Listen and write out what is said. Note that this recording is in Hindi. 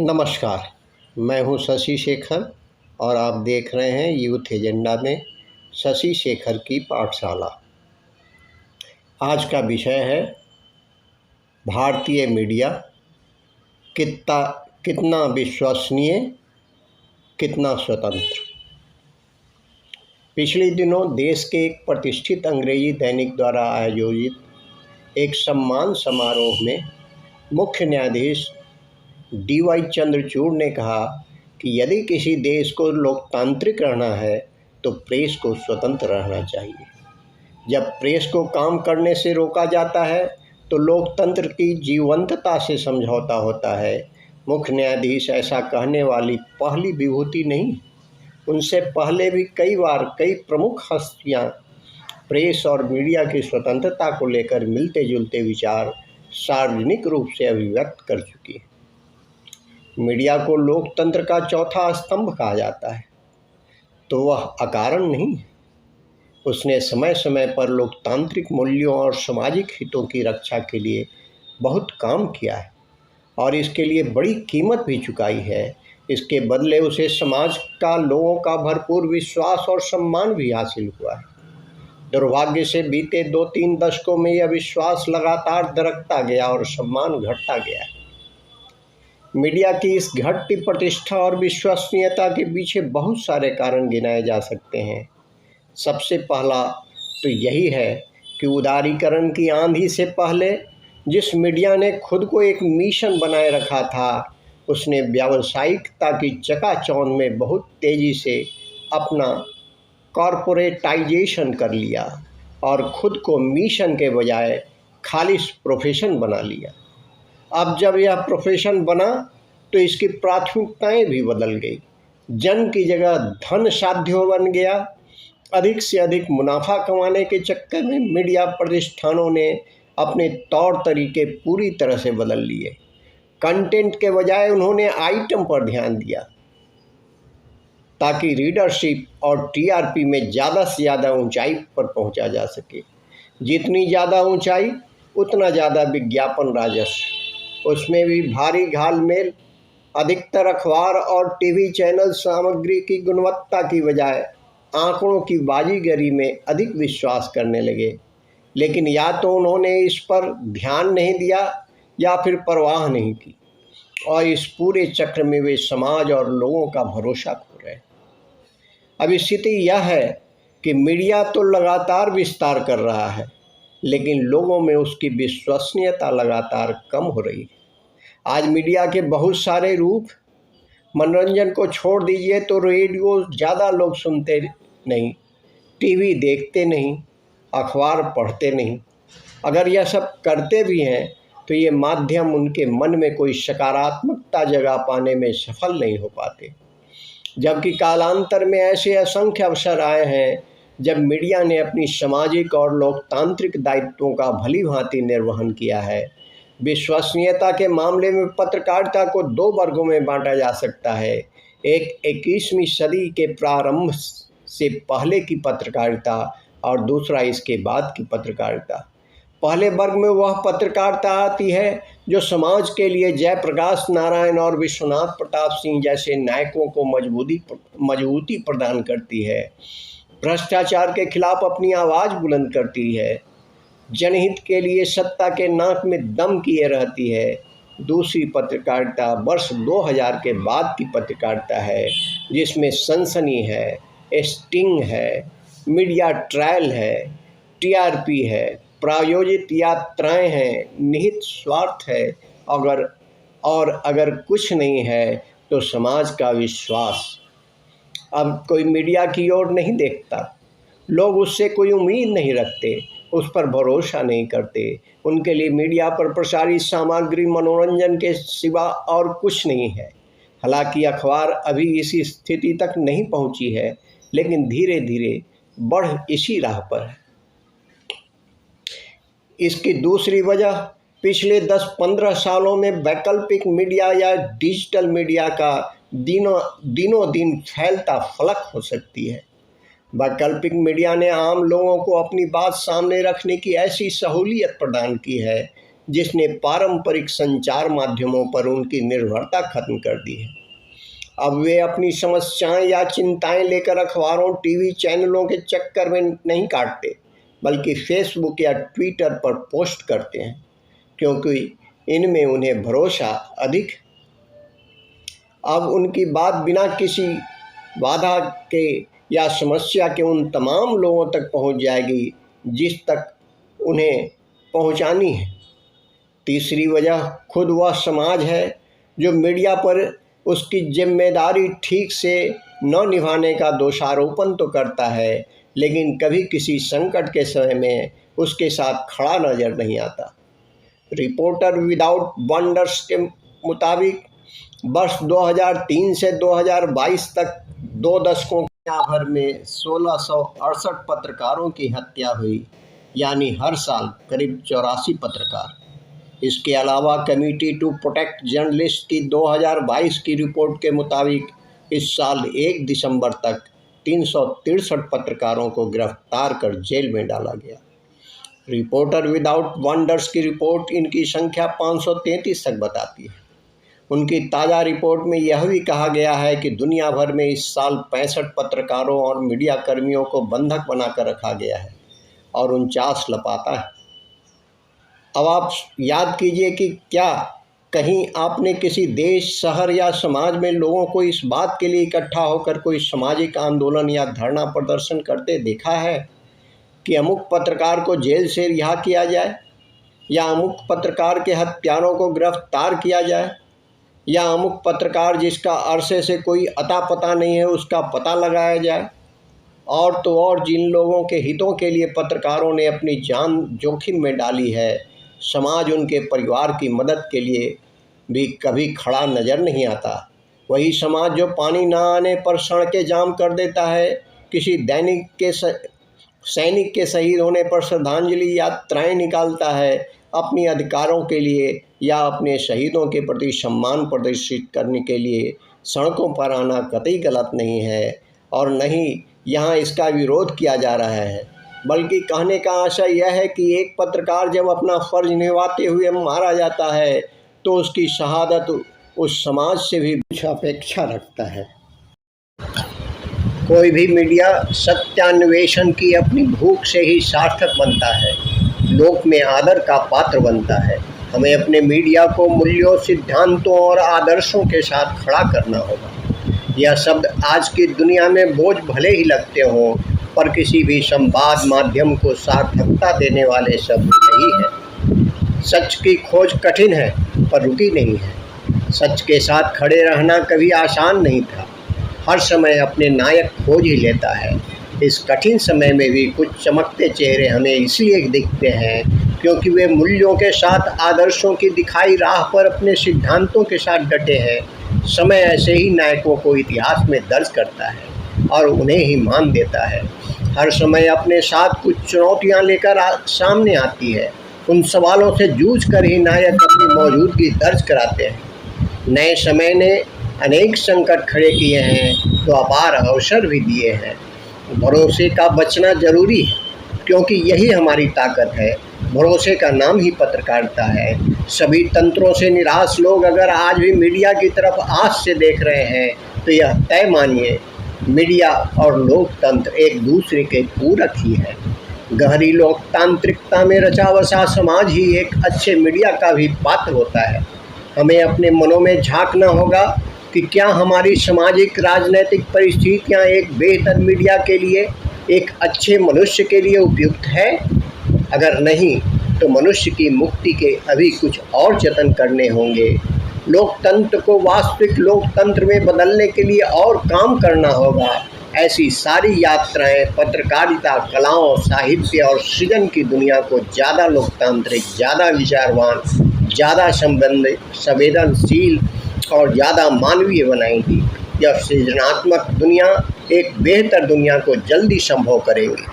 नमस्कार, मैं हूं शशि शेखर और आप देख रहे हैं यूथ एजेंडा में शशि शेखर की पाठशाला। आज का विषय है भारतीय मीडिया कितना विश्वसनीय, कितना स्वतंत्र। पिछले दिनों देश के एक प्रतिष्ठित अंग्रेजी दैनिक द्वारा आयोजित एक सम्मान समारोह में मुख्य न्यायाधीश DY चंद्रचूड़ ने कहा कि यदि किसी देश को लोकतांत्रिक रहना है तो प्रेस को स्वतंत्र रहना चाहिए। जब प्रेस को काम करने से रोका जाता है तो लोकतंत्र की जीवंतता से समझौता होता है। मुख्य न्यायाधीश ऐसा कहने वाली पहली विभूति नहीं, उनसे पहले भी कई बार कई प्रमुख हस्तियां प्रेस और मीडिया की स्वतंत्रता को लेकर मिलते जुलते विचार सार्वजनिक रूप से अभिव्यक्त कर चुकी हैं। मीडिया को लोकतंत्र का चौथा स्तंभ कहा जाता है, तो वह अकारण नहीं है। उसने समय समय पर लोकतांत्रिक मूल्यों और सामाजिक हितों की रक्षा के लिए बहुत काम किया है और इसके लिए बड़ी कीमत भी चुकाई है। इसके बदले उसे समाज का लोगों का भरपूर विश्वास और सम्मान भी हासिल हुआ है। दुर्भाग्य से बीते 2-3 दशकों में यह विश्वास लगातार दरकता गया और सम्मान घटता गया है। मीडिया की इस घटती प्रतिष्ठा और विश्वसनीयता के पीछे बहुत सारे कारण गिनाए जा सकते हैं। सबसे पहला तो यही है कि उदारीकरण की आंधी से पहले जिस मीडिया ने खुद को एक मिशन बनाए रखा था, उसने व्यावसायिकता की चकाचौंध में बहुत तेज़ी से अपना कॉरपोरेटाइजेशन कर लिया और खुद को मिशन के बजाय खालिस प्रोफेशन बना लिया। अब जब यह प्रोफेशन बना तो इसकी प्राथमिकताएं भी बदल गई। जन की जगह धन साध्य बन गया। अधिक से अधिक मुनाफा कमाने के चक्कर में मीडिया प्रतिष्ठानों ने अपने तौर तरीके पूरी तरह से बदल लिए। कंटेंट के बजाय उन्होंने आइटम पर ध्यान दिया ताकि रीडरशिप और TRP में ज़्यादा से ज़्यादा ऊंचाई पर पहुंचा जा सके। जितनी ज़्यादा ऊंचाई उतना ज़्यादा विज्ञापन राजस्व। उसमें भी भारी घालमेल। अधिकतर अखबार और TV चैनल सामग्री की गुणवत्ता की बजाय आंकड़ों की बाजीगरी में अधिक विश्वास करने लगे, लेकिन या तो उन्होंने इस पर ध्यान नहीं दिया या फिर परवाह नहीं की और इस पूरे चक्र में वे समाज और लोगों का भरोसा खो रहे। अब स्थिति यह है कि मीडिया तो लगातार विस्तार कर रहा है, लेकिन लोगों में उसकी विश्वसनीयता लगातार कम हो रही है। आज मीडिया के बहुत सारे रूप, मनोरंजन को छोड़ दीजिए तो रेडियो ज़्यादा लोग सुनते नहीं, TV देखते नहीं, अखबार पढ़ते नहीं। अगर यह सब करते भी हैं तो ये माध्यम उनके मन में कोई सकारात्मकता जगा पाने में सफल नहीं हो पाते। जबकि कालांतर में ऐसे असंख्य अवसर आए हैं जब मीडिया ने अपनी सामाजिक और लोकतांत्रिक दायित्वों का भली भांति निर्वहन किया है। विश्वसनीयता के मामले में पत्रकारिता को 2 वर्गों में बांटा जा सकता है। एक 21वीं सदी के प्रारंभ से पहले की पत्रकारिता और दूसरा इसके बाद की पत्रकारिता। पहले वर्ग में वह पत्रकारिता आती है जो समाज के लिए जयप्रकाश नारायण और विश्वनाथ प्रताप सिंह जैसे नायकों को मजबूती प्रदान करती है, भ्रष्टाचार के खिलाफ अपनी आवाज़ बुलंद करती है, जनहित के लिए सत्ता के नाक में दम किए रहती है। दूसरी पत्रकारिता वर्ष 2000 के बाद की पत्रकारिता है, जिसमें सनसनी है, स्टिंग है, मीडिया ट्रायल है, TRP है, प्रायोजित यात्राएं हैं, निहित स्वार्थ है, अगर कुछ नहीं है तो समाज का विश्वास। अब कोई मीडिया की ओर नहीं देखता, लोग उससे कोई उम्मीद नहीं रखते, उस पर भरोसा नहीं करते। उनके लिए मीडिया पर प्रसारित सामग्री मनोरंजन के सिवा और कुछ नहीं है। हालांकि अखबार अभी इसी स्थिति तक नहीं पहुंची है, लेकिन धीरे धीरे बढ़ इसी राह पर है। इसकी दूसरी वजह पिछले 10-15 सालों में वैकल्पिक मीडिया या डिजिटल मीडिया का दिनों दिन फैलता फलक हो सकती है। वैकल्पिक मीडिया ने आम लोगों को अपनी बात सामने रखने की ऐसी सहूलियत प्रदान की है जिसने पारंपरिक संचार माध्यमों पर उनकी निर्भरता खत्म कर दी है। अब वे अपनी समस्याएं या चिंताएं लेकर अखबारों, टीवी चैनलों के चक्कर में नहीं काटते, बल्कि फेसबुक या ट्विटर पर पोस्ट करते हैं, क्योंकि इनमें उन्हें भरोसा अधिक। अब उनकी बात बिना किसी बाधा के या समस्या के उन तमाम लोगों तक पहुंच जाएगी जिस तक उन्हें पहुंचानी है। तीसरी वजह खुद वह समाज है जो मीडिया पर उसकी जिम्मेदारी ठीक से न निभाने का दोषारोपण तो करता है, लेकिन कभी किसी संकट के समय में उसके साथ खड़ा नजर नहीं आता। रिपोर्टर विदाउट बॉर्डर्स के मुताबिक वर्ष 2003 से 2022 तक 2 दशकों दुनिया भर में 1668 पत्रकारों की हत्या हुई, यानी हर साल करीब 84 पत्रकार। इसके अलावा कमेटी टू प्रोटेक्ट जर्नलिस्ट की 2022 की रिपोर्ट के मुताबिक इस साल 1 दिसंबर तक 363 पत्रकारों को गिरफ्तार कर जेल में डाला गया। रिपोर्टर विदाउट बॉर्डर्स की रिपोर्ट इनकी संख्या 533 तक बताती है। उनकी ताज़ा रिपोर्ट में यह भी कहा गया है कि दुनिया भर में इस साल 65 पत्रकारों और मीडिया कर्मियों को बंधक बनाकर रखा गया है और 49 लापता है। अब आप याद कीजिए कि क्या कहीं आपने किसी देश, शहर या समाज में लोगों को इस बात के लिए इकट्ठा होकर कोई सामाजिक आंदोलन या धरना प्रदर्शन करते देखा है कि अमुक पत्रकार को जेल से रिहा किया जाए, या अमुक पत्रकार के हत्यारों को गिरफ्तार किया जाए, या अमुक पत्रकार जिसका अरसे से कोई अता पता नहीं है उसका पता लगाया जाए? और तो और जिन लोगों के हितों के लिए पत्रकारों ने अपनी जान जोखिम में डाली है, समाज उनके परिवार की मदद के लिए भी कभी खड़ा नज़र नहीं आता। वही समाज जो पानी न आने पर सड़कें जाम कर देता है, किसी सैनिक के शहीद होने पर श्रद्धांजलि यात्राएं निकालता है, अपनी अधिकारों के लिए या अपने शहीदों के प्रति सम्मान प्रदर्शित करने के लिए सड़कों पर आना कतई गलत नहीं है, और न ही यहाँ इसका विरोध किया जा रहा है। बल्कि कहने का आशय यह है कि एक पत्रकार जब अपना फ़र्ज निभाते हुए मारा जाता है तो उसकी शहादत उस समाज से भी कुछ अपेक्षा रखता है। कोई भी मीडिया सत्यान्वेषण की अपनी भूख से ही सार्थक बनता है, लोक में आदर का पात्र बनता है। हमें अपने मीडिया को मूल्यों, सिद्धांतों और आदर्शों के साथ खड़ा करना होगा। यह शब्द आज की दुनिया में बोझ भले ही लगते हों, पर किसी भी संवाद माध्यम को सार्थकता देने वाले शब्द नहीं है। सच की खोज कठिन है पर रुकी नहीं है। सच के साथ खड़े रहना कभी आसान नहीं था। हर समय अपने नायक खोज ही लेता है। इस कठिन समय में भी कुछ चमकते चेहरे हमें इसलिए दिखते हैं क्योंकि वे मूल्यों के साथ, आदर्शों की दिखाई राह पर अपने सिद्धांतों के साथ डटे हैं। समय ऐसे ही नायकों को इतिहास में दर्ज करता है और उन्हें ही मान देता है। हर समय अपने साथ कुछ चुनौतियां लेकर सामने आती है। उन सवालों से जूझ कर ही नायक अपनी मौजूदगी दर्ज कराते हैं। नए समय ने अनेक संकट खड़े किए हैं तो अपार अवसर भी दिए हैं। भरोसे का बचना जरूरी है क्योंकि यही हमारी ताकत है। भरोसे का नाम ही पत्रकारिता है। सभी तंत्रों से निराश लोग अगर आज भी मीडिया की तरफ आस से देख रहे हैं तो यह तय मानिए, मीडिया और लोकतंत्र एक दूसरे के पूरक ही है। गहरी लोकतांत्रिकता में रचा बसा समाज ही एक अच्छे मीडिया का भी पात्र होता है। हमें अपने मनों में झांकना होगा कि क्या हमारी सामाजिक राजनीतिक परिस्थितियां एक बेहतर मीडिया के लिए, एक अच्छे मनुष्य के लिए उपयुक्त है? अगर नहीं तो मनुष्य की मुक्ति के अभी कुछ और जतन करने होंगे। लोकतंत्र को वास्तविक लोकतंत्र में बदलने के लिए और काम करना होगा। ऐसी सारी यात्राएं पत्रकारिता, कलाओं, साहित्य और सृजन की दुनिया को ज़्यादा लोकतांत्रिक, ज़्यादा विचारवान, ज़्यादा संवेदनशील और ज़्यादा मानवीय बनाएंगी। यह सृजनात्मक दुनिया एक बेहतर दुनिया को जल्दी संभव करेंगी।